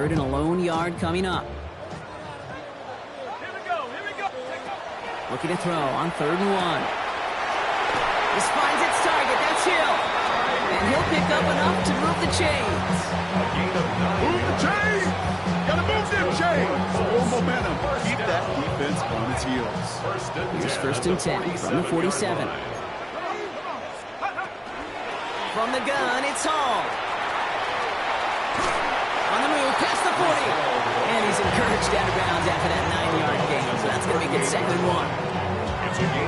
Third and a lone yard coming up. Looking to throw on 3rd and 1. This finds its target. That's Hill. And he'll pick up enough to move the chains. Move the chains! Gotta move them chains! More momentum. Keep that defense on its heels. Here's 1st and 10 from the 47. From the gun, it's Hall. On the move, past the 40. And he's encouraged out of bounds after that 9-yard gain. So that's going to make it 2nd and 1.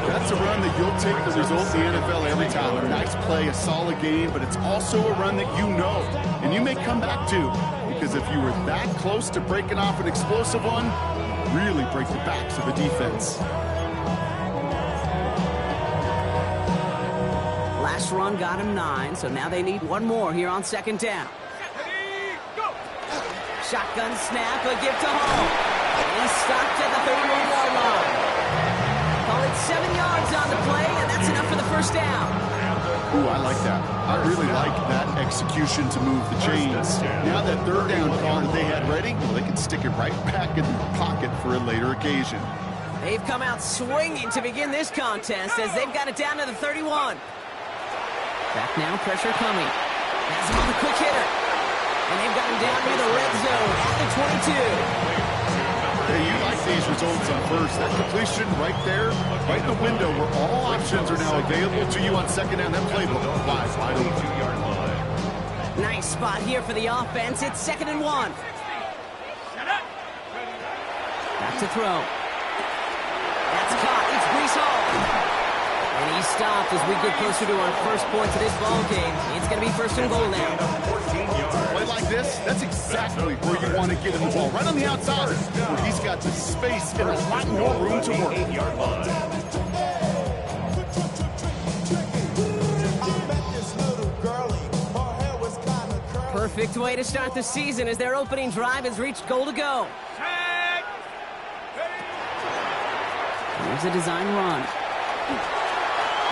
That's a run that you'll take the result in the NFL every time. A nice play, a solid game, but it's also a run that you know, and you may come back to, because if you were that close to breaking off an explosive one, really break the backs of the defense. Last run got him 9, so now they need one more here on 2nd down. Shotgun snap, a give to Hall. He's stopped at the 31-yard line. Call it 7 yards on the play, and that's enough for the 1st down. Ooh, I like that. I really like that execution to move the chains. Now that 3rd down call that they had ready, well, they can stick it right back in their pocket for a later occasion. They've come out swinging to begin this contest as they've got it down to the 31. Back now, pressure coming. Has him on the quick hitter. And they've got him down near the red zone at the 22. Hey, you like these results on 1st. That completion right there, right in the window where all options are now available to you on 2nd down. That playbook wide open. Nice spot here for the offense. It's 2nd and 1. Back to throw. That's caught. It's Breece Hall. And he's stopped as we get closer to our first points of this ball game. It's going to be 1st and goal now. Play like this, that's exactly where you want to get in the ball. Right on the outside, where he's got the space and a lot more room to work. Perfect way to start the season as their opening drive has reached goal to go. Here's a design run.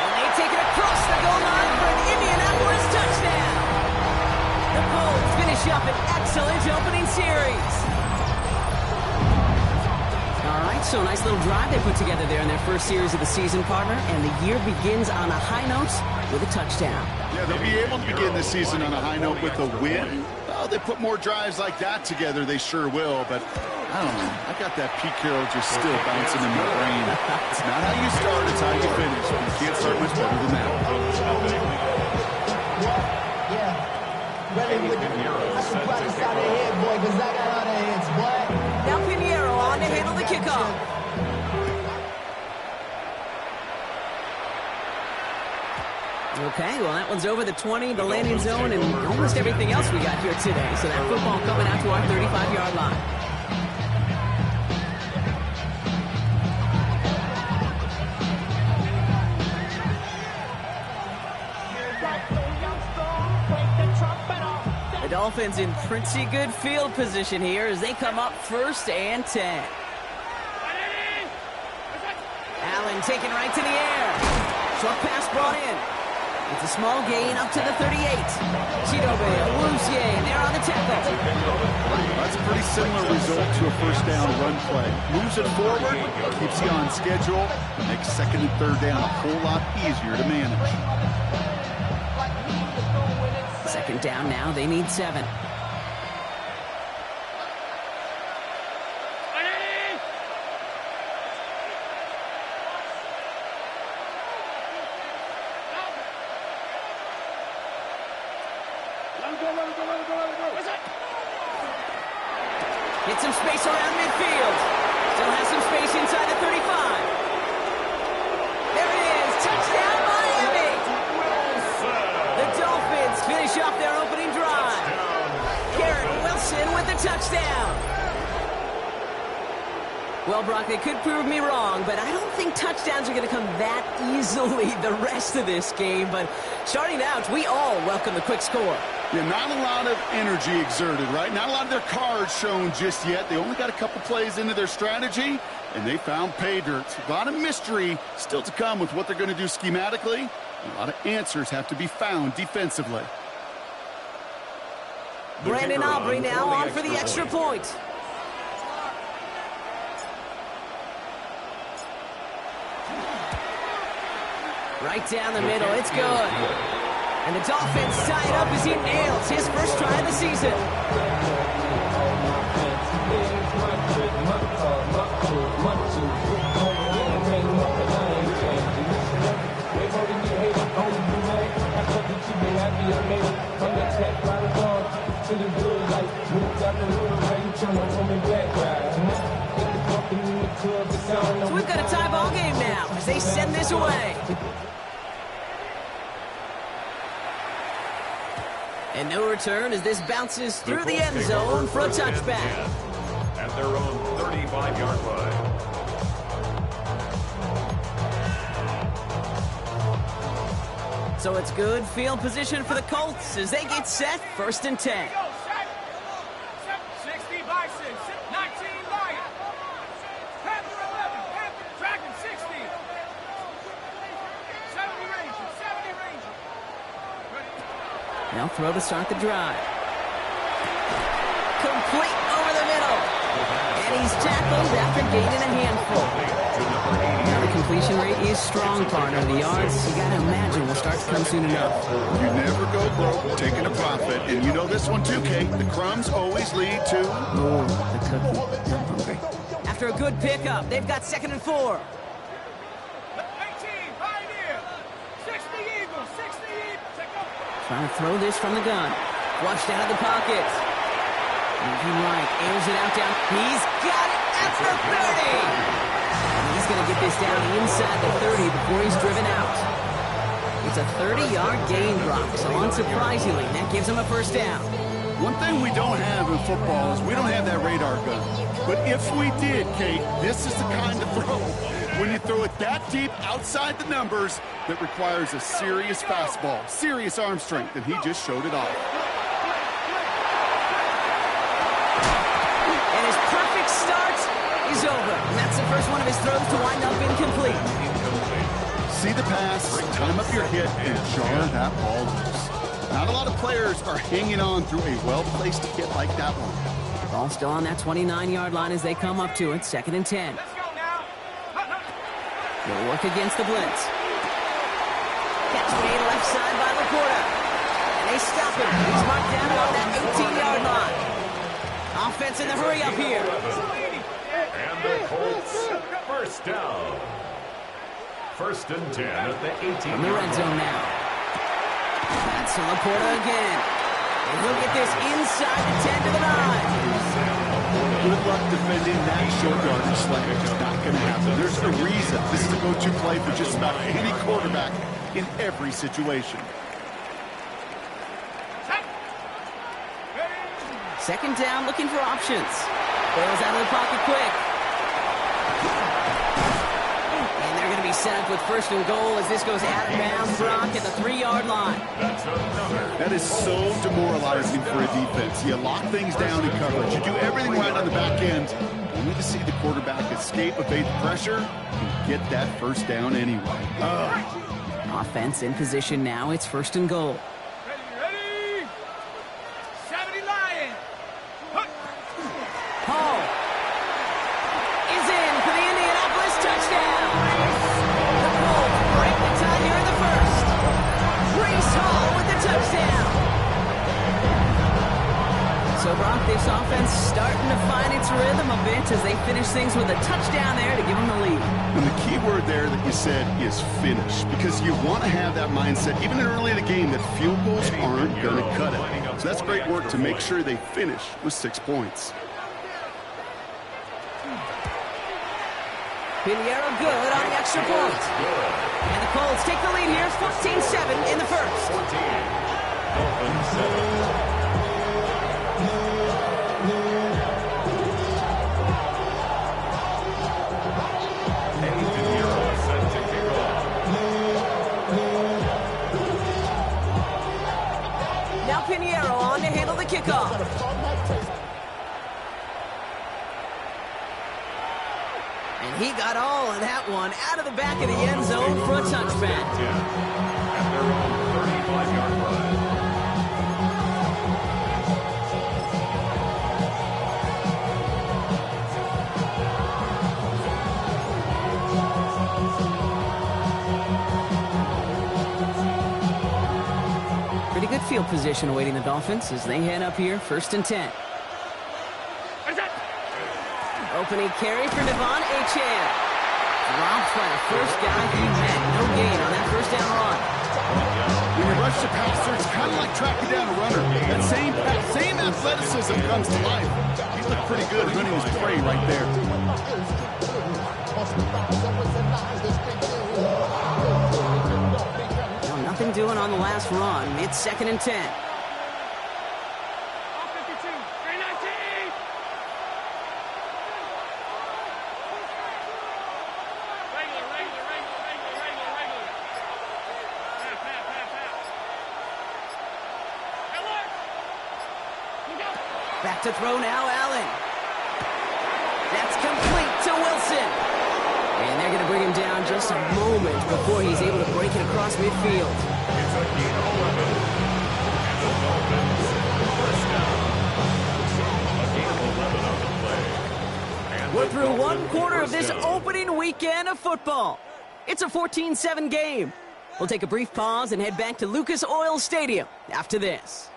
And they take it across the goal line for an Indianapolis touchdown. The Colts finish up an excellent opening series. All right, so a nice little drive they put together there in their first series of the season, partner, and the year begins on a high note with a touchdown. Yeah, they'll be able to begin the season on a high note with a win. Well, they put more drives like that together, they sure will, but I don't know. I got that Pete Carroll just still bouncing in my brain. It's not how you start, it's how you finish. You can't start much better than that. Now Pinheiro on to handle the kickoff. Okay, well, that one's over the 20, the landing zone, and almost everything else we got here today. So that football coming out to our 35-yard line. The Dolphins in pretty good field position here as they come up 1st and 10. Allen taken right to the air. Short pass brought in. It's a small gain up to the 38. Chidobe, Awuzie, and they're on the tackle. That's a pretty similar result to a 1st down run play. Moves it forward, keeps you on schedule, makes 2nd and 3rd down a whole lot easier to manage. 2nd down now, they need 7. Get some space around midfield. Still has some space inside the 35. There it is. Touchdown, Miami. The Dolphins finish off their opening drive. Garrett Wilson with the touchdown. Well, Brock, they could prove me wrong, but I don't think touchdowns are going to come that easily the rest of this game. But starting out, we all welcome the quick score. Yeah, not a lot of energy exerted, right? Not a lot of their cards shown just yet. They only got a couple plays into their strategy, and they found pay dirt. A lot of mystery still to come with what they're going to do schematically. A lot of answers have to be found defensively. Brandon Aubrey now on for the extra point. Right down the middle, it's good. And the Dolphins tie it up as he nails his first try of the season. So we've got a tie ball game now as they send this away. And no return as this bounces through the end zone for a touchback. At their own 35-yard line. So it's good field position for the Colts as they get set, 1st and 10. 60 by 6, 19 by Panther 11, Panther tracking 60. 70 Ranger, 70 Ranger. Now throw to start the drive. Complete over the middle. And he's tackled after gaining a handful. Now the completion rate is strong, partner. The yards, you got to imagine, will start to come soon enough. You never go broke taking a profit. And you know this one too, Kate. The crumbs always lead to... Oh, the cookie. I'm hungry. After a good pickup, they've got 2nd and 4. 18, Pioneer. 60 Eagles, 60 Eagles. Trying to throw this from the gun. Flushed out of the pocket. Looking right, airs it out down. He's got it at the 30. He's going to get this down inside the 30 before he's driven out. It's a 30-yard gain block, so unsurprisingly, that gives him a first down. One thing we don't have in football is we don't have that radar gun. But if we did, Kate, this is the kind of throw. When you throw it that deep outside the numbers, that requires a serious fastball, serious arm strength, and he just showed it off. And his perfect start is over. And that's the first one of his throws to wind up incomplete. See the pass, time up your hit, and jar that ball loose. Not a lot of players are hanging on through a well-placed hit like that one. Ball still on that 29-yard line as they come up to it, 2nd and 10. Let's go now. They'll work against the blitz. Catch made left side by Laporta. And they stop him. He's marked down on that 18-yard line. Offense in the hurry up here. And the Colts, first down. 1st and 10 at the 18. In the red zone now. That's to Laporta again. And he'll get this inside the 10 to the 9. Good luck defending that short yardage slant. It's not going to happen. There's a reason this is a go-to play for just about any quarterback in every situation. 2nd down, looking for options. Bails out of the pocket quick. And they're going to be set up with 1st and goal as this goes out of bounds. Brock at the 3-yard line. That is so demoralizing for a defense. You lock things down in coverage. You do everything right on the back end. You need to see the quarterback escape, evade the pressure, and get that first down anyway. Offense in position now. It's 1st and goal. Ready? 70 Lions. Hall is in for the Indianapolis touchdown. The Colts break the tie here in the 1st. Breece Hall with the touchdown. So, Brock, this offense starting to find its rhythm a bit as they finish things with a touchdown there to give them the lead. And the key word there that you said is finish, because you want to have that mindset, even early in the game, that field goals aren't going to cut it. So that's great work to make sure they finish with 6 points. Pinheiro good on the extra point. And the Colts take the lead here, 14-7 in the 1st. 14. Now Pinheiro on to handle the kickoff. And he got all of that one out of the back of the end zone for a touchback. At their own 35-yard line. position awaiting the Dolphins as they head up here, 1st and 10. Opening carry for Devon Achane. Dropped by the first guy he met. No gain on that 1st down run. When you rush the passer, it's kind of like tracking down a runner. That same athleticism comes to life. He looked pretty good running his prey right there. No, nothing doing on the last run. It's 2nd and 10. Back to throw now, Allen. That's complete to Wilson. And they're going to bring him down just a moment before he's able to break it across midfield. It's a gain of 11. And the Dolphins, 1st down. A gain of 11 on the play. And We're the through one Dolphins, quarter of 1st this down. opening weekend of football. It's a 14-7 game. We'll take a brief pause and head back to Lucas Oil Stadium after this.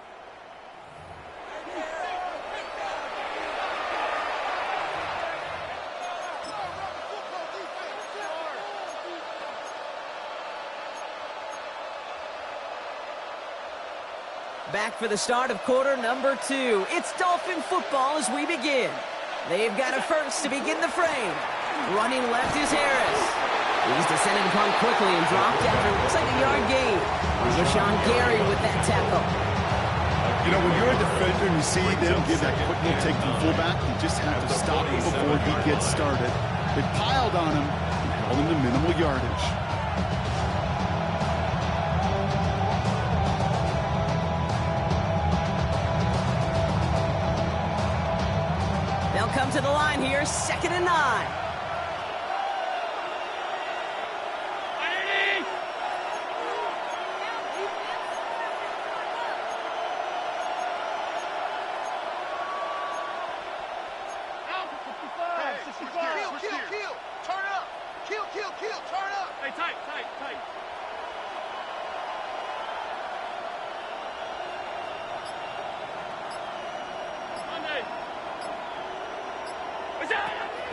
Back for the start of quarter number 2. It's Dolphin football as we begin. They've got a first to begin the frame. Running left is Harris. He's descended upon quickly and dropped after it looks like a yard gain. Rashawn Gary with that tackle. You know, when you're a defender and you see them give that quick little take to the fullback, you just have to stop him before he gets started. They piled on him and held him to minimal yardage. They'll come to the line here, 2nd and 9.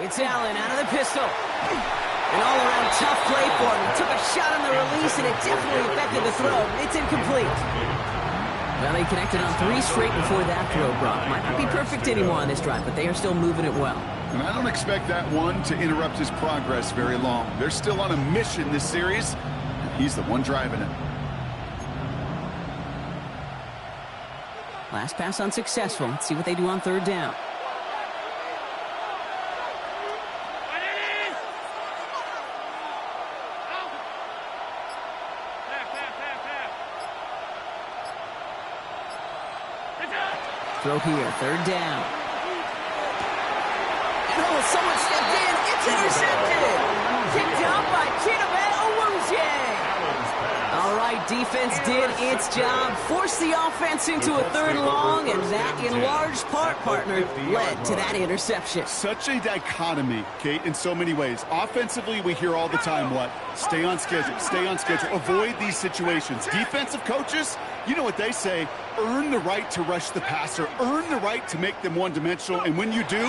It's Allen out of the pistol. An all-around tough play for him. He took a shot on the release, and it definitely affected the throw. It's incomplete. Well, they connected on 3 straight before that throw, Brock. Might not be perfect anymore on this drive, but they are still moving it well. And I don't expect that one to interrupt his progress very long. They're still on a mission this series, and he's the one driving it. Last pass unsuccessful. Let's see what they do on 3rd down. Throw here, 3rd down. And oh, someone stepped in. It's intercepted. Kicked out by Chidobe Awuzie. All right, defense did its job. Forced the offense into a 3rd and long, and that, in large part, partner, led to that interception. Such a dichotomy, Kate, in so many ways. Offensively, we hear all the time what? Stay on schedule, avoid these situations. Defensive coaches, you know what they say, earn the right to rush the passer, earn the right to make them one-dimensional, and when you do,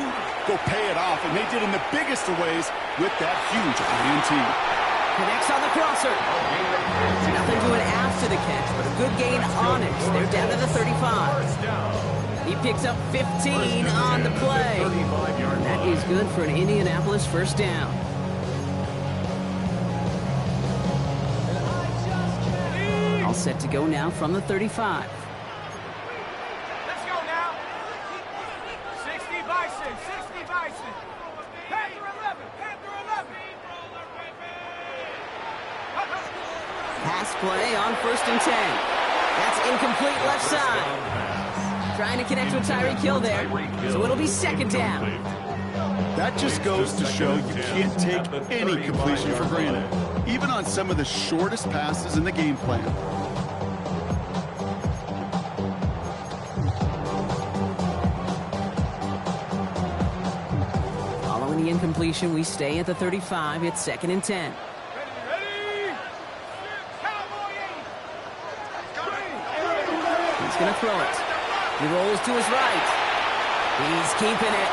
go pay it off. And they did in the biggest of ways with that huge INT. Connects on the crosser. Nothing doing after the catch, but a good gain on it. They're down to the 35. He picks up 15 on the play. That is good for an Indianapolis 1st down. All set to go now from the 35. Let's go now. 60 Bison, 60 Bison. Panther 11, Panther 11. Pass play on 1st and 10. That's incomplete left side. Trying to connect with Tyreek Hill there. So it'll be 2nd down. That just goes to show you can't take any completion for granted, even on some of the shortest passes in the game plan. Following the incompletion, we stay at the 35. It's 2nd and 10. He's going to throw it. He rolls to his right. He's keeping it.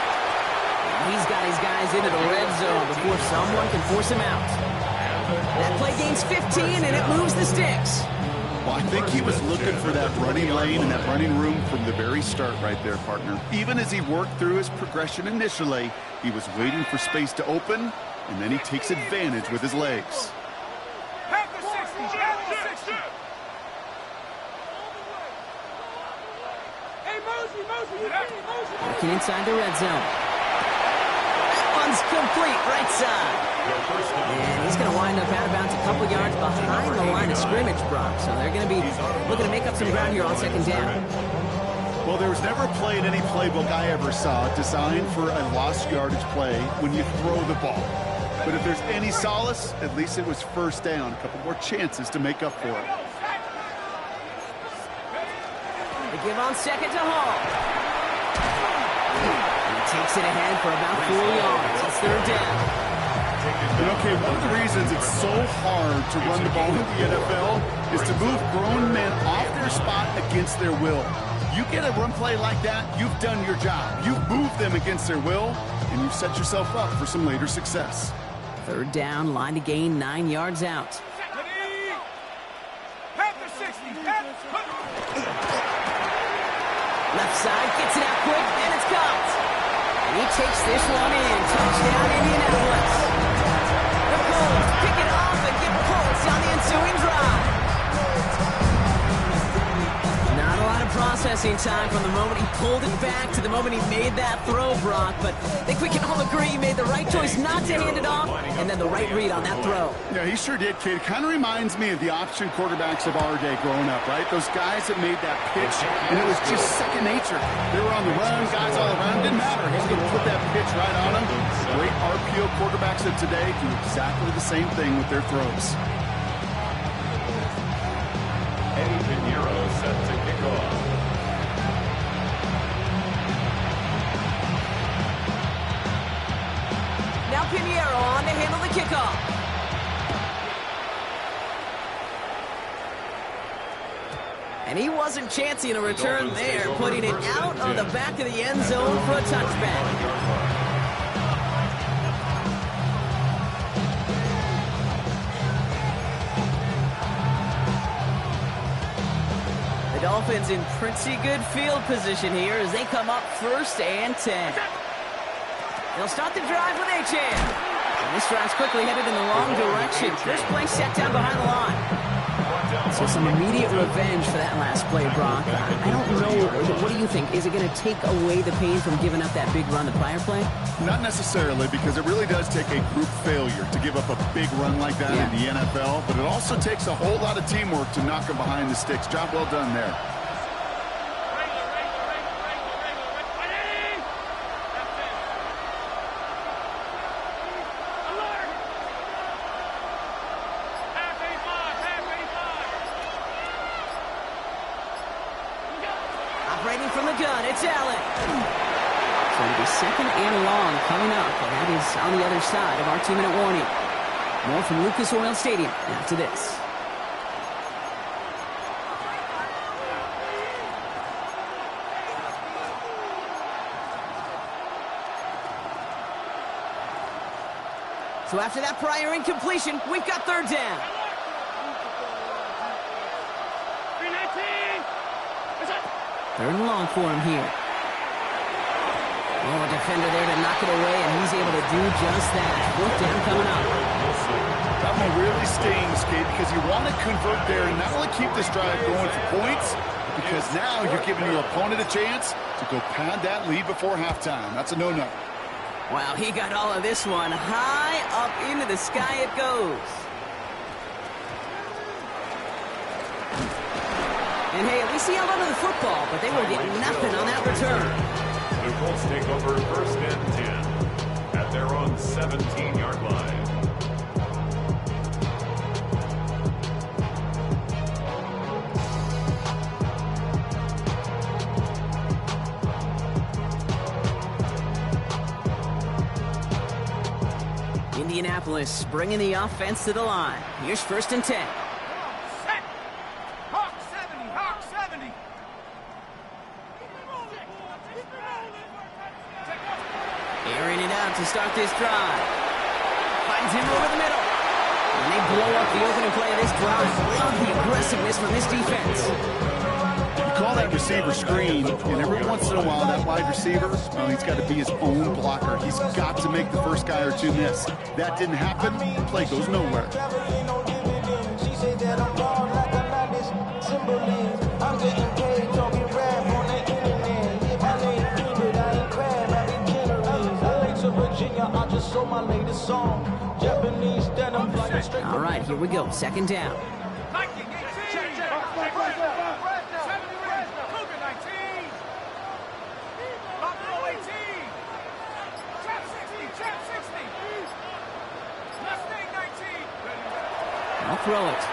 He's got his guys into the red zone before someone can force him out. That play gains 15, and it moves the sticks. Well, I think he was looking for that running lane and that running room from the very start right there, partner. Even as he worked through his progression initially, he was waiting for space to open, and then he takes advantage with his legs. Half the 60, half the 60. Hey, Mosey, Mosey. Working inside the red zone. That one's complete, right side. And he's going to wind up out of bounds a couple yards behind the line of scrimmage, Brock. So they're going to be looking to make up some ground here on second down. Well, there was never a play in any playbook I ever saw designed for a lost yardage play when you throw the ball. But if there's any solace, at least it was first down. A couple more chances to make up for it. They give on second to Hall. And he takes it ahead for about 4 yards. It's third down. And okay, one of the reasons it's so hard to run the ball in the NFL is to move grown men off their spot against their will. You get a run play like that, you've done your job. You've moved them against their will, and you've set yourself up for some later success. Third down, line to gain 9 yards out. Half the 60, Left side, gets it out quick, and it's caught. And he takes this one in. Touchdown, Indianapolis. The Colts pick it off and get points on the ensuing drive. Not a lot of processing time from the moment he pulled it back to the moment he made that throw, Brock. But I think we can all agree he made the right choice not to hand it off, and then the right read on that throw. Yeah, he sure did, kid. It kind of reminds me of the option quarterbacks of our day growing up, right? Those guys that made that pitch, and it was just second nature. They were on the run, guys all around. Didn't matter. He's going to put that pitch right on them. Great RPO quarterbacks of today do exactly the same thing with their throws. Eddie Pinheiro set to kick off. Now Pinheiro on to handle the kickoff. And he wasn't chancing a return there, putting it out of the back of the end zone for a touchback. The Dolphins in pretty good field position here as they come up 1st and 10. They'll start the drive with H.R. And this drive's quickly headed in the wrong direction. First play set down behind the line. So some immediate revenge for that last play, Brock. I don't know. What do you think? Is it going to take away the pain from giving up that big run the prior play? Not necessarily, because it really does take a group failure to give up a big run like that in the NFL. But it also takes a whole lot of teamwork to knock them behind the sticks. Job well done there. Operating from the gun, it's Allen. So it'll be second and long coming up, and that is on the other side of our 2-minute warning. More from Lucas Oil Stadium after this. So after that prior incompletion, we've got third down. 319. Third and long for him here. Oh, a defender there to knock it away, and he's able to do just that. Fourth down coming up. That one really stings, Kate, because you want to convert there and not only keep this drive going for points, because now you're giving your opponent a chance to go pad that lead before halftime. That's a no-no. Wow, he got all of this one. High up into the sky it goes. And hey, at least he held onto the football, but they will get nothing on that return. The Colts take over 1st and 10 at their own 17-yard line. Indianapolis bringing the offense to the line. Here's 1st and 10. Set. Hawk 70, Hawk 70. Airing it out to start this drive. Finds him over the middle. And they blow up the opening play of this drive. Love the aggressiveness from this defense. You call that receiver screen, and every once in a while, that wide receiver, well, he's got to be his own blocker. He's got to make the first guy or two miss. That didn't happen, the play goes nowhere. All right, here we go. Second down. I'll throw it.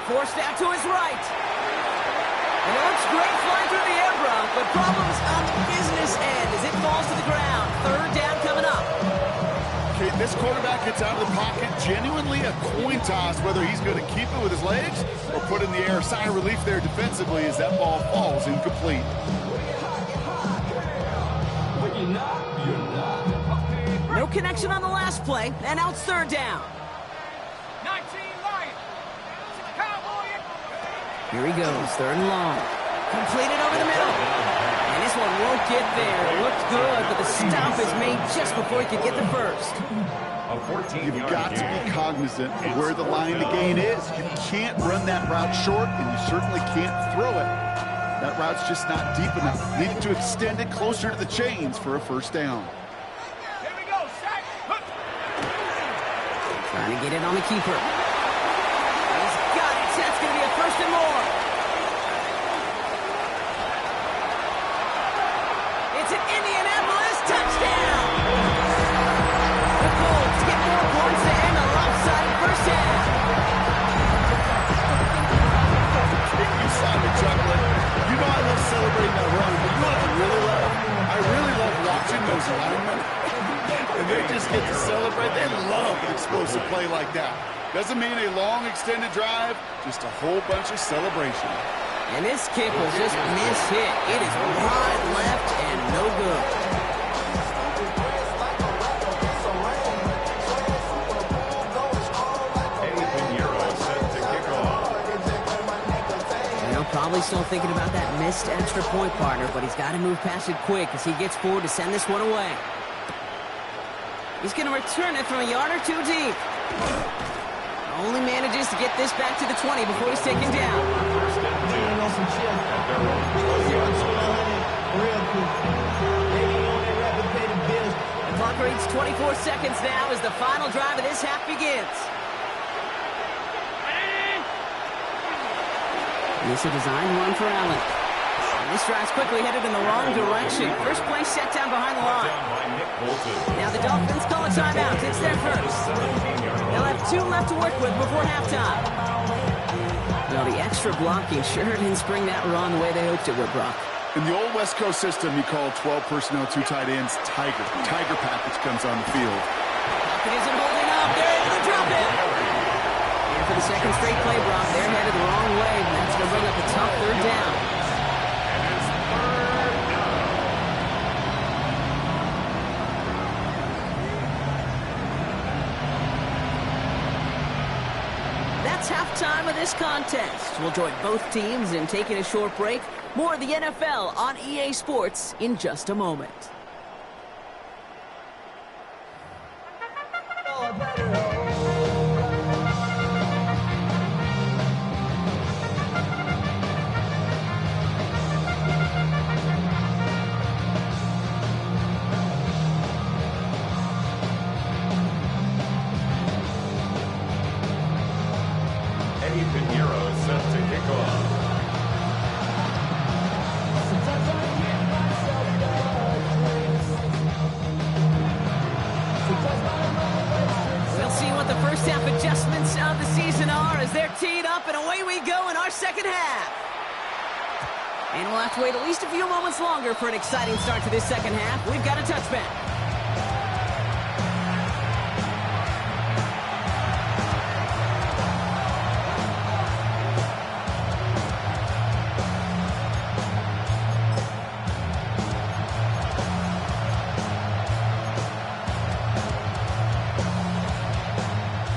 Forced out to his right. And it looks great flying through the air, Brock, but problems on the business end as it falls to the ground. Third down coming up. Okay, this quarterback gets out of the pocket, genuinely a coin toss whether he's going to keep it with his legs or put it in the air. Sigh of relief there defensively as that ball falls incomplete. No connection on the last play, and now it's third down. 19 Lions. Cowboy. Here he goes, third and long. Completed over the middle. And this one won't get there. It looked good, but the stop is made just before he could get the first. You've got to be cognizant of where the line to gain is. You can't run that route short, and you certainly can't throw it. That route's just not deep enough. Needed to extend it closer to the chains for a first down. Here we go, sack. Trying to get it on the keeper. He's got it. That's going to be a first and more. It's an Indianapolis touchdown. The Colts get more points to end a lopsided first half. You saw me chuckling. You know I love celebrating that run, but you know what I really love? I really love watching those linemen. And they just get to celebrate. They love an explosive play like that. Doesn't mean a long extended drive, just a whole bunch of celebration. And this kick was just mishit. It is wide left and no good. Probably still thinking about that missed extra point, partner, but he's got to move past it quick as he gets forward to send this one away. He's going to return it from a yard or two deep. Only manages to get this back to the 20 before he's taken down. The clock reads 24 seconds now as the final drive of this half begins. And this is a design run for Allen. And this drive's quickly headed in the wrong direction. First play set down behind the line. Now the Dolphins call a timeout. It's their first. They'll have 2 left to work with before halftime. Well, the extra blocking sure didn't spring that run the way they hoped it would, Brock. In the old West Coast system, you call 12 personnel, 2 tight ends, Tiger. Tiger package comes on the field. Pocket isn't holding up. They're able to drop it. For the second straight play, Brock, they're headed the wrong way, and that's going to bring up a tough third down. That's halftime of this contest. We'll join both teams in taking a short break. More of the NFL on EA Sports in just a moment. And we'll have to wait at least a few moments longer for an exciting start to this second half. We've got a touchback.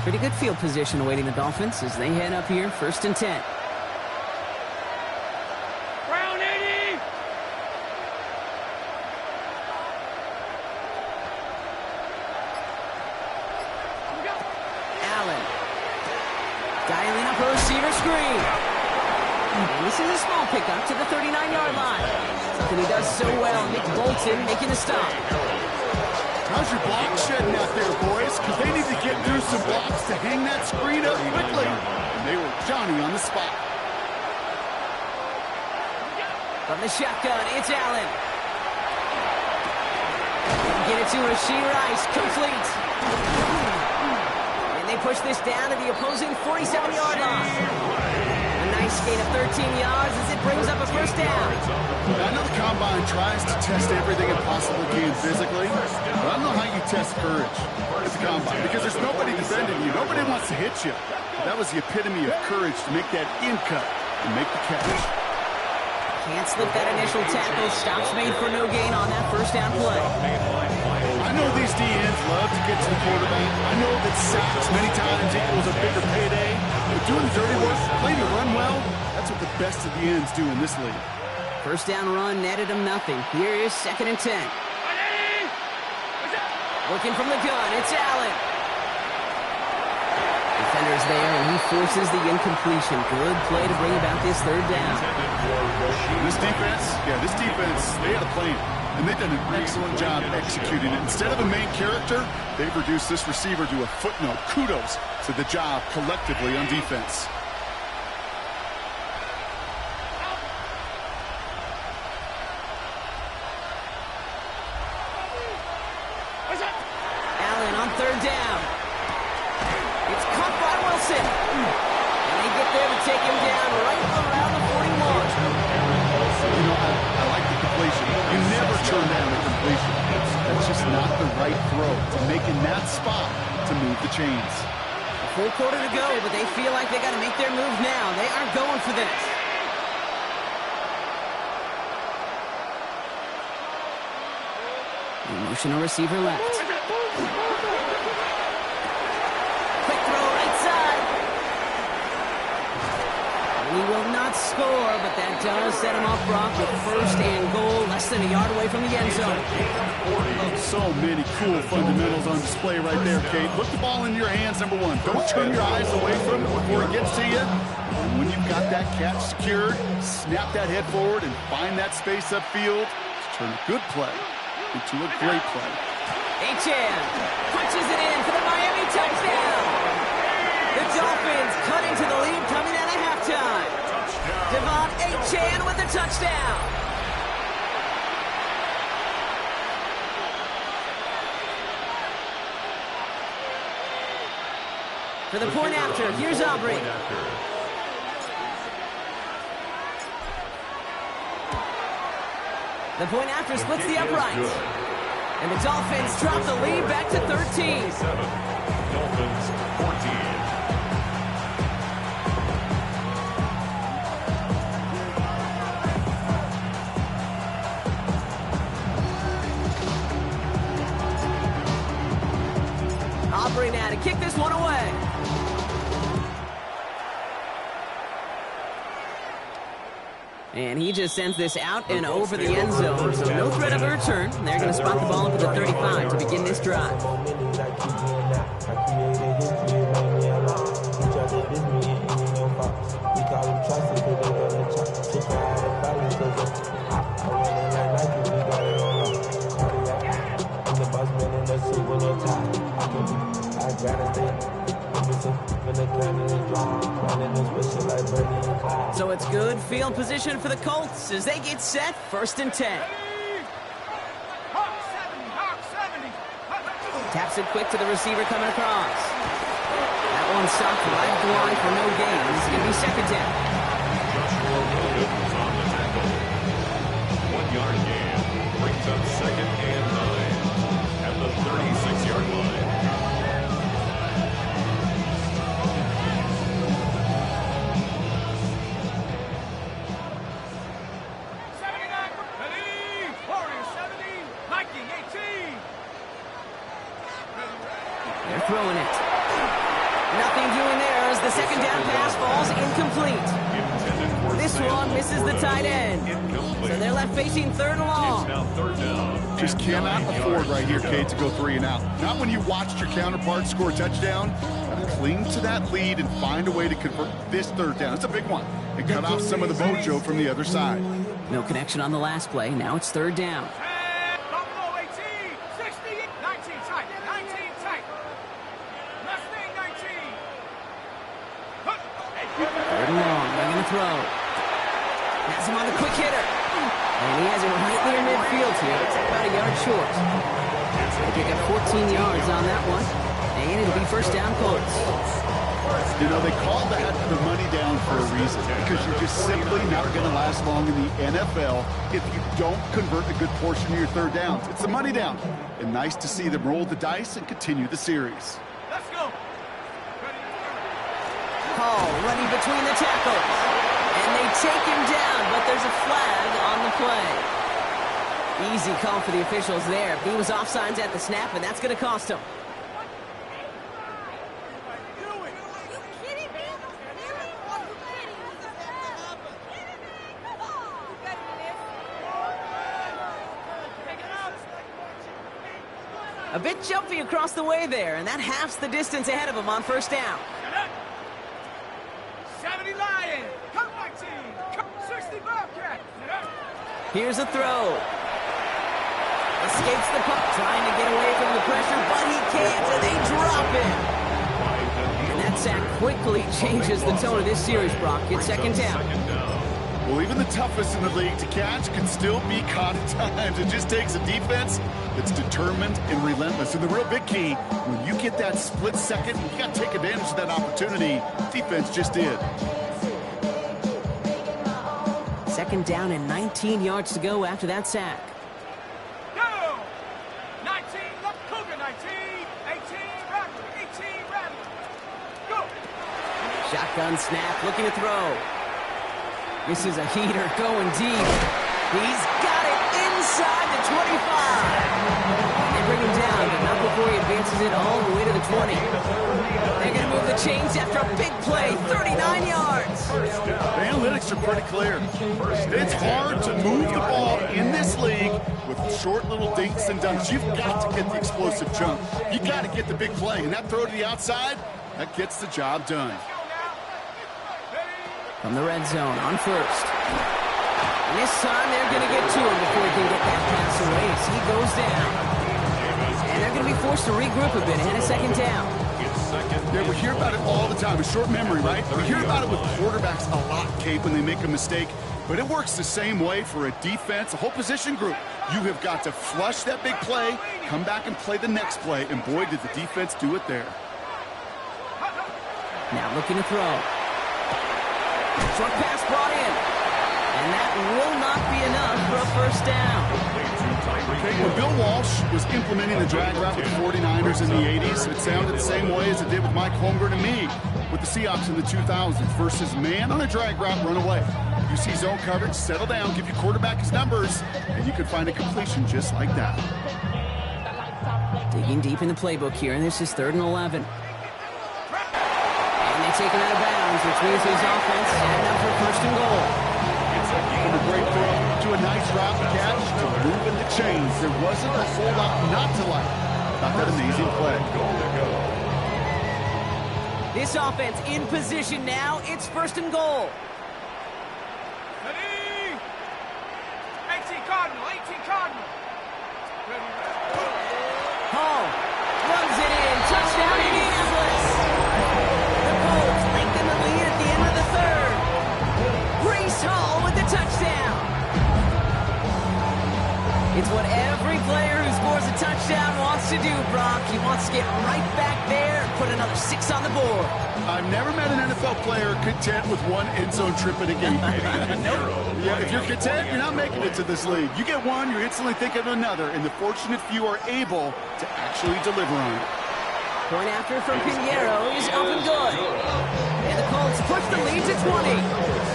Pretty good field position awaiting the Dolphins as they head up here, 1st and 10. Brown 80. Allen. Dialing up a receiver screen. And this is a small pickup to the 39-yard line. Something he does so well. Nick Bolton making the stop. How's your block shedding out there, boys? Because they need to get through some blocks to hang that screen up quickly. And they were Johnny on the spot. From the shotgun, it's Allen. Get it to Rashee Rice, complete. And they push this down to the opposing 47-yard line. A nice gain of 13 yards as it brings up a 1st down. I know the Combine tries to test everything it possibly can physically, but I don't know how you test courage at the Combine because there's nobody defending you. Nobody wants to hit you. That was the epitome of courage to make that in cut and make the catch. Can't slip that initial tackle. Stops made for no gain on that 1st down play. I know these DNs love to get to the quarterback. I know that sacks many times equals a bigger payday. But doing the dirty work, playing to run well, that's what the best of the ends do in this league. 1st down run netted him nothing. Here is 2nd and 10. Working from the gun, it's Allen. Defender's there, and he forces the incompletion. Good play to bring about this 3rd down. This defense, they had a plan. And they've done an excellent job executing it. Instead of a main character, they've reduced this receiver to a footnote. Kudos to the job collectively on defense. Allen on 3rd down. It's caught by Wilson. And they get there to take him down right around the 40 mark. You know, I like the completion. You never turn down a completion. That's just not the right throw to making that spot to move the chains. A full quarter to go, but they feel like they got to make their move now. They are going for this. Emotional receiver left. Quick throw right side. He will not score, but that does set him off Brock with 1st and goal, less than a yard away from the end zone. So many cool fundamentals on display right there, Kate. Put the ball in your hands, number 1. Don't turn your eyes away from it before it gets to you. And when you've got that catch secured, snap that head forward and find that space upfield to turn a good play into a great play. Achane punches it in for the Miami touchdown. The Dolphins cut into the lead coming out of halftime. Devon Achane with the touchdown. For the point after, here's Aubrey. The point after splits the uprights. And the Dolphins drop the lead back to 13. Dolphins 14. Aubrey now to kick this one away. And he just sends this out and over the end zone. So no threat of a return. They're going to spot the ball up at the 35 to begin this drive. So it's good field position for the Colts as they get set, 1st and 10. Hawk 70. Taps it quick to the receiver coming across. That one stopped right at the line for no gain. This is going to be 2nd down. Joshua Williams on the tackle. 1 yard gain brings up 2nd and 9 at the 36-yard line. They're throwing it. Nothing doing there as the second down pass falls incomplete. This one misses the tight end. So they're left facing third and long. It's now third down. Just cannot afford right here, Kate, to go 3 and out. Not when you watched your counterpart score a touchdown. Gotta cling to that lead and find a way to convert this third down. It's a big one. And cut off some of the mojo from the other side. No connection on the last play. Now it's third down. Buffalo 18, 60, 19 tight, 19 tight. Mustang 19. Third and long. They're going to throw. Has him on the quick hitter. And he has it right near midfield here. It's about a yard short. They pick up 14 yards on that one. And it'll be first down Colts. You know, they call that the money down for a reason, because you're just simply not going to last long in the NFL if you don't convert a good portion of your third downs. It's the money down. And nice to see them roll the dice and continue the series. Let's go. Hall running between the tackles. And they take him down, but there's a flag on the play. Easy call for the officials there. He was offsides at the snap, and that's going to cost him. A bit jumpy across the way there, and that halves the distance ahead of him on first down. 70 Lions. Come my team. 60 Bobcats. Here's a throw. Escapes the puck, trying to get away from the pressure, but he can't, and they drop him. And that sack quickly changes the tone of this series, Brock. It's second down. Well, even the toughest in the league to catch can still be caught at times. It just takes a defense that's determined and relentless. And the real big key, when you get that split second, you got to take advantage of that opportunity. Defense just did. Second down and 19 yards to go after that sack. Go. 19, Cougar 19, 18, Rattler, 18, Rattler. Go. Shotgun snap, looking to throw. This is a heater going deep. He's got it inside the 25. They bring him down, but not before he advances it all the way to the 20. They're going to move the chains after a big play, 39 yards. The analytics are pretty clear. It's hard to move the ball in this league with short little dinks and dunks. You've got to get the explosive jump. You've got to get the big play. And that throw to the outside, that gets the job done. From the red zone on first. And this time they're going to get to him before he can get that pass away. So he goes down. And they're going to be forced to regroup a bit ahead of second down. Yeah, we hear about it all the time. A short memory, right? We hear about it with quarterbacks a lot, Cape, when they make a mistake. But it works the same way for a defense, a whole position group. You have got to flush that big play, come back and play the next play. And boy, did the defense do it there. Now looking to throw. Short pass brought in. And that will not be enough for a first down. When Bill Walsh was implementing the drag route with the 49ers in the 80s, it sounded the same way as it did with Mike Holmgren and me with the Seahawks in the 2000s versus man on a drag route, run away. You see zone coverage, settle down, give your quarterback his numbers, and you can find a completion just like that. Digging deep in the playbook here, and this is 3rd and 11. Take him out of bounds, which means his offense is heading up for first and goal. From a great throw to a nice route catch to moving the chains. There wasn't a whole lot not to like about that amazing play. This offense in position now. It's first and goal. 18 Cardinal, 18 Cardinal. Hall runs it in. Touchdown, Indianapolis. Lengthen the lead at the end of the third. Breece Hall with the touchdown. It's what every player who scores a touchdown wants to do, Brock. He wants to get right back there and put another 6 on the board. I've never met an NFL player content with one end zone trip in a game. Yeah, if you're content, you're not making it to this league. You get one, you're instantly thinking of another, and the fortunate few are able to actually deliver on it. Point after from Pinheiro is up and good. And the Colts push the lead to 20.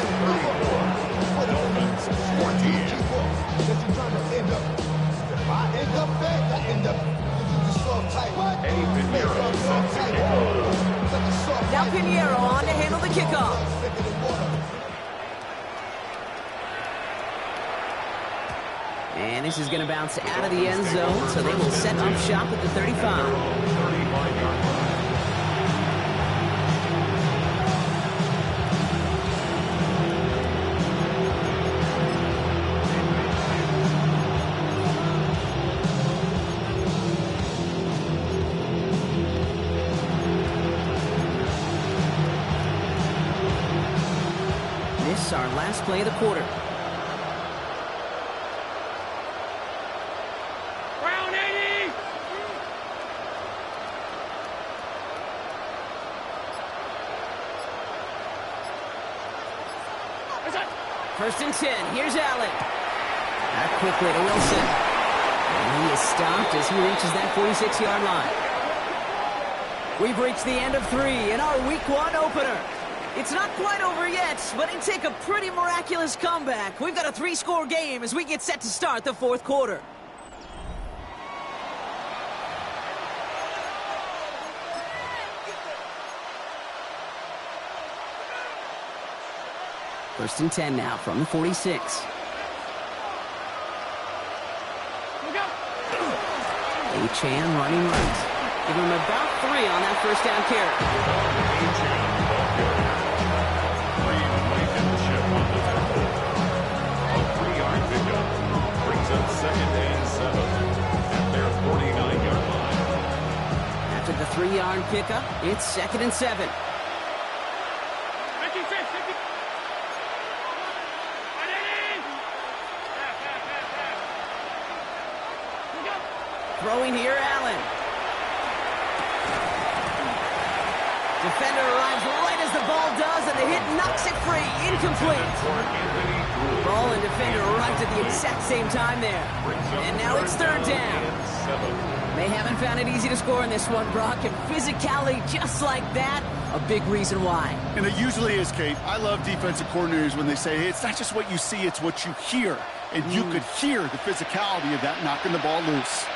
Eddie Pinheiro sets the kickoff. Now Pinheiro on to handle the kickoff. And this is going to bounce out of the end zone, so they will set up shop at the 35. 35-yard line. This is our last play of the quarter. Round 80. First and 10. Here's Allen. Back quickly to Wilson. And he is stopped as he reaches that 46-yard line. We've reached the end of 3 in our Week 1 opener. It's not quite over yet, but it take a pretty miraculous comeback. We've got a 3-score game as we get set to start the fourth quarter. First and 10 now from the 46. Achan running right. Give him about 3 on that first down carry. A 3-yard pickup brings up second and 7 at their 49-yard line. After the 3-yard pickup, it's second and 7. Throwing here, Allen. Defender arrives right as the ball does, and the hit knocks it free. Incomplete. Ball and defender arrived at the exact same time there. And now it's third down. They haven't found it easy to score in this one, Brock, and physicality just like that, a big reason why. And it usually is, Kate. I love defensive coordinators when they say, hey, it's not just what you see, it's what you hear. And you could hear the physicality of that knocking the ball loose.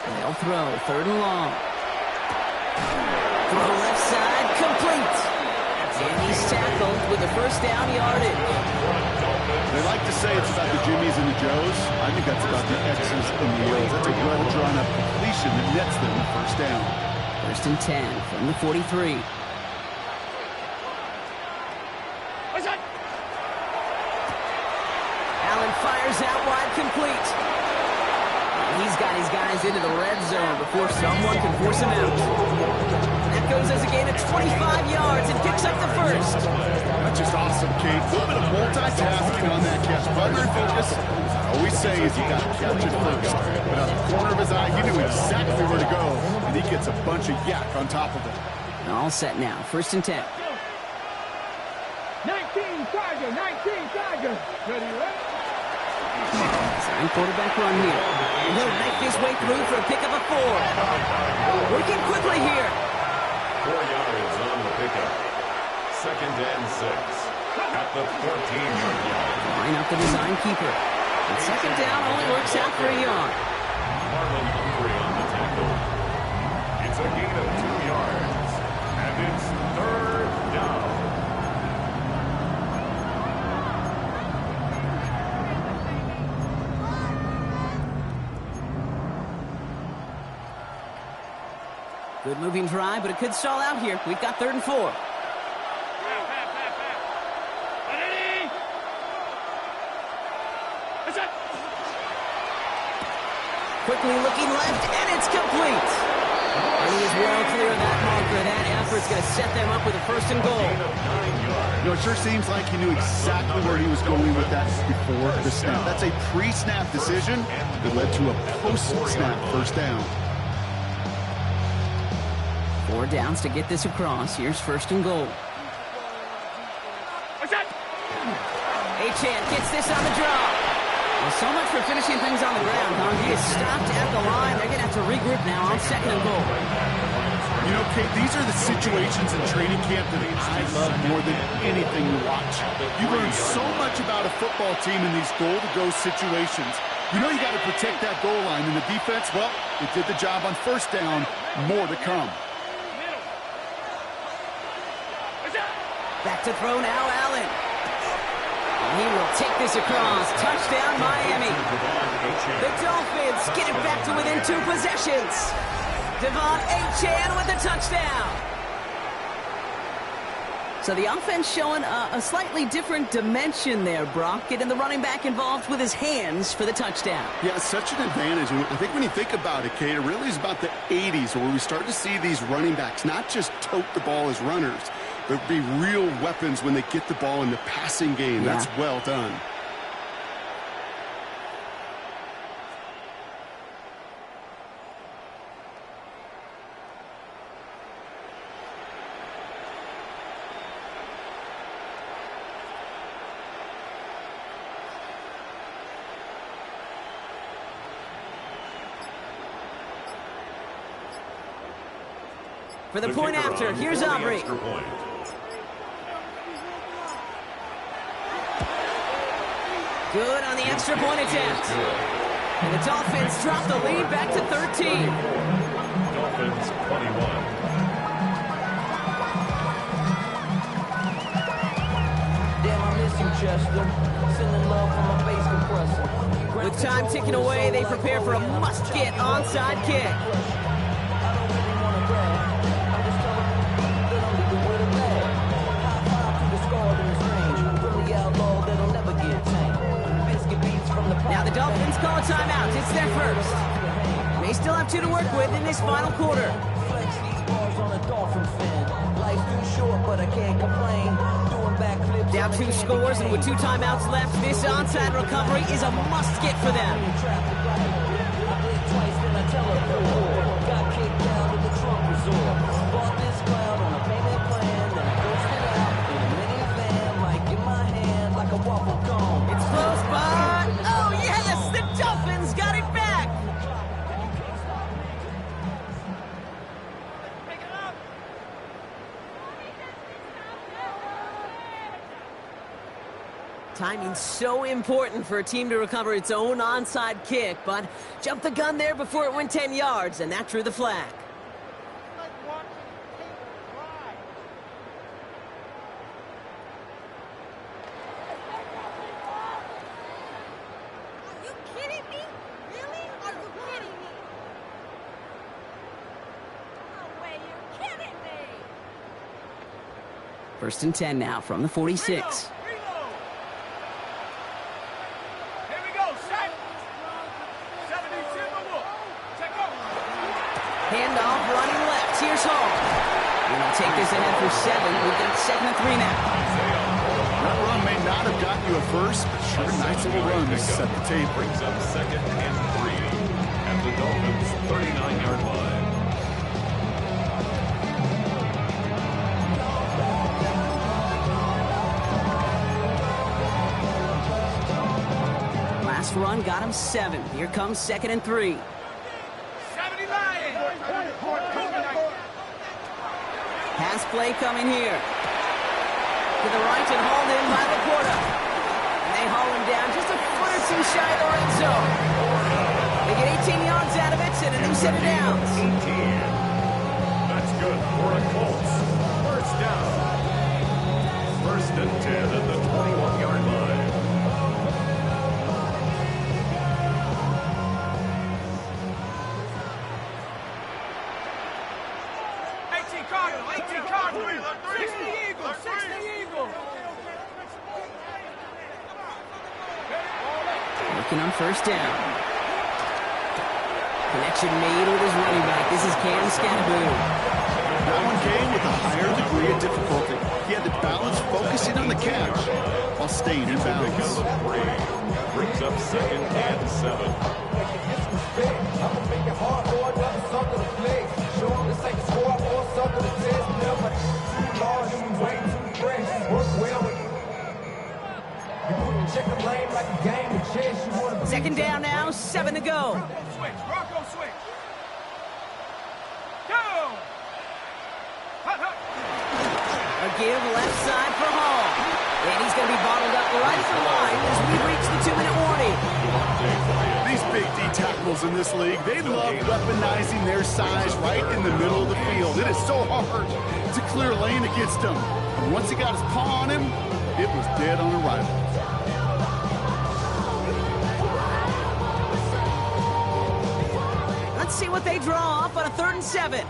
They'll throw, third and long. Throw left side, complete. And he's tackled with the first down yardage. They like to say it's about the Jimmies and the Joes. I think that's about the X's and the O's. That's a well-drawn-up completion that nets them the first down. First and 10 from the 43. Allen fires out wide, complete. He's got his guys into the red zone before someone can force him out. That goes as a gain of 25 yards and picks up the first. That's just awesome, Kate. A little bit of multitasking on that catch. Primary focus, I always say, is you got to catch it first. But out of the corner of his eye, he knew exactly where to go, and he gets a bunch of yak on top of it. All set now. First and 10. 19 Tiger, 19 Tiger. Ready, ready? Sign quarterback run here. And he'll make his way through for a pickup of 4. Working quickly here. 4 yards on the pickup. Second and 6 at the 14-yard line. Line up the design keeper. And second down only works out for a yard. Marlon Humphrey on the tackle. It's a gain of 2 yards. And it's third down. Good moving drive, but it could stall out here. We've got third and 4. Quickly looking left, and it's complete. And he is well clear of that marker. That effort's going to set them up with a first and goal. You know, it sure seems like he knew exactly where he was going with that before the snap. That's a pre-snap decision that led to a post-snap first down. 4 downs to get this across. Here's first and goal. Achan gets this on the draw. Well, so much for finishing things on the ground, huh? He is stopped at the line. They're going to have to regroup now on second and goal. You know, Okay, these are the situations in training camp that I love more than anything to watch. You learn so much about a football team in these goal-to-go situations. You know you got to protect that goal line, and the defense, well, they did the job on first down. More to come. Back to throw now, Allen. He will take this across. Touchdown, Miami. The Dolphins get it back to within 2 possessions. Devon Achane with the touchdown. So the offense showing a slightly different dimension there, Brock. Getting the running back involved with his hands for the touchdown. Yeah, such an advantage. I think when you think about it, Kate, it really is about the 80s where we start to see these running backs not just tote the ball as runners, but be real weapons when they get the ball in the passing game. Yeah. That's well done. For the point after, here's Aubrey. Good on the extra point attempt. And the Dolphins drop the lead back to 13. Dolphins 21. Damn, I miss you, Chester. Sending love from my bass compressor. With time ticking away, they prepare for a must-get onside kick. Now the Dolphins call a timeout. It's their first. They still have 2 to work with in this final quarter. Down 2 scores, and with 2 timeouts left, this onside recovery is a must-get for them. It's close, but oh yes, the Dolphins got it back. Timing's so important for a team to recover its own onside kick, but jumped the gun there before it went 10 yards, and that drew the flag. First and 10 now from the 46. Handoff running left. Here's Hall. And they'll take this ahead for 7. We've got 2nd and 3 now. That run may not have gotten you a first, but sure, nice little run to set the table. Brings up 2nd and 3 at the Dolphins' 39-yard line. Last run got him 7. Here comes 2nd and 3. Pass play coming here. To the right and hauled in by Laporta. And they haul him down just a foot or 2 shy of the red zone. They get 18 yards out of it and a new set of downs. 18. That's good for a Colts. First down. 1st and 10 at the 21-yard line. Looking on first down. Connection made with his running back. This is Cam Scaboo. That one came with a higher degree of difficulty. He had to balance focusing on the catch while staying in bounds. Brings up 2nd and 7. Second down now, 7 to go. Bronco switch. Go! give left side for Hall. And he's going to be bottled up right at the line as we reach the 2-minute warning. These big D tackles in this league, they love weaponizing their size right in the middle of the field. It is so hard to clear lane against him. And once he got his paw on him, it was dead on arrival. Let's see what they draw off on a 3rd and 7. Ready,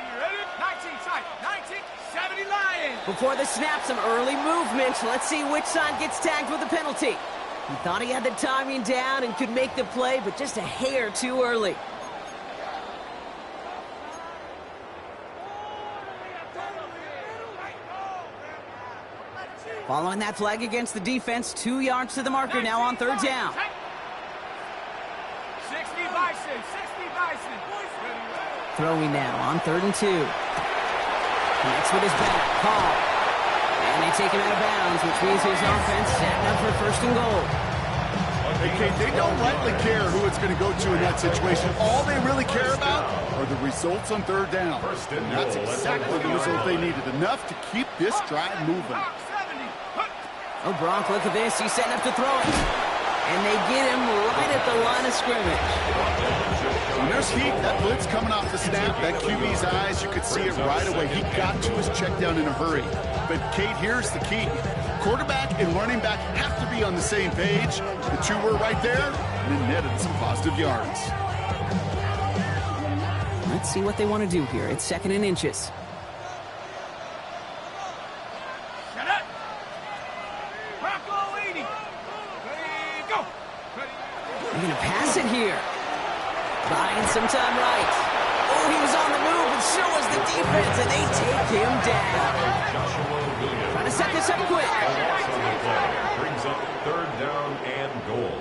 you ready? 19 tight. 1970 Lions. Before the snap, some early movement. Let's see which side gets tagged with the penalty. He thought he had the timing down and could make the play, but just a hair too early. Following that flag against the defense, 2 yards to the marker now on 3rd down. 60 Bison. 60 Bison. Throwing now on 3rd and 2. Connects with his back. Hall. And they take him out of bounds, which means his offense setting up for 1st and goal. Hey, Kate, they don't rightly care who it's going to go to in that situation. All they really care about are the results on 3rd down. And that's exactly the result they needed. Enough to keep this drive moving. Oh, Gronk, look at this. He's setting up to throw it. And they get him right at the line of scrimmage. When there's heat, that blitz coming off the snap, that QB's eyes, you could see it right away. He got to his check down in a hurry. But, Kate, here's the key. Quarterback and running back have to be on the same page. The two were right there, and it netted some positive yards. Let's see what they want to do here. It's 2nd and inches. Shut up. Bronco 80. Ready, go. Ready. They're going to pass it here. Buying some time right. Oh, he was on the move, and so was the defense, and they take him down. Trying to set this up quick. Brings up 3rd down and goal.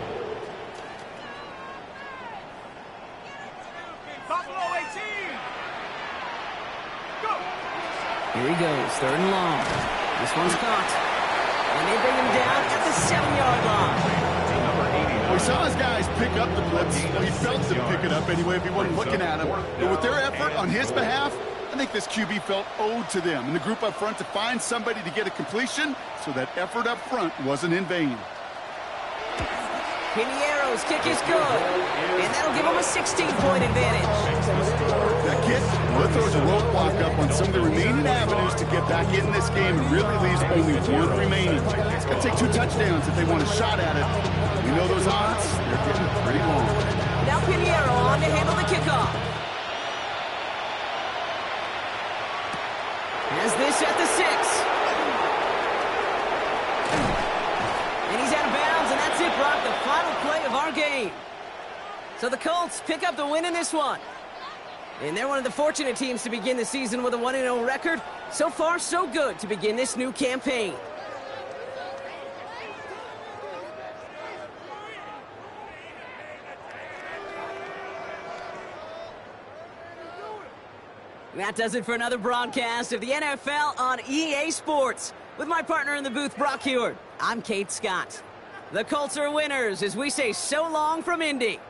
Buffalo 18. Go. Here he goes, 3rd and long. This one's caught. And they bring him down at the 7-yard line. We saw his guys pick up the blitz. We felt them pick it up anyway if he wasn't looking at him. But with their effort on his behalf, I think this QB felt owed to them and the group up front to find somebody to get a completion so that effort up front wasn't in vain. Piniero's kick is good, and that'll give him a 16-point advantage. That kid, well, throws a roadblock up on some of the remaining avenues to get back in this game and really leaves only one remaining. It's going to take 2 touchdowns if they want a shot at it. We know those odds, they're getting pretty long. Now Piniero on to handle the kickoff. Has this at the 6. And he's out of bounds, and that's it, Brock, the final play of our game. So the Colts pick up the win in this one. And they're one of the fortunate teams to begin the season with a 1-0 record. So far, so good to begin this new campaign. That does it for another broadcast of the NFL on EA Sports. With my partner in the booth, Brock Heward, I'm Kate Scott. The Colts are winners as we say so long from Indy.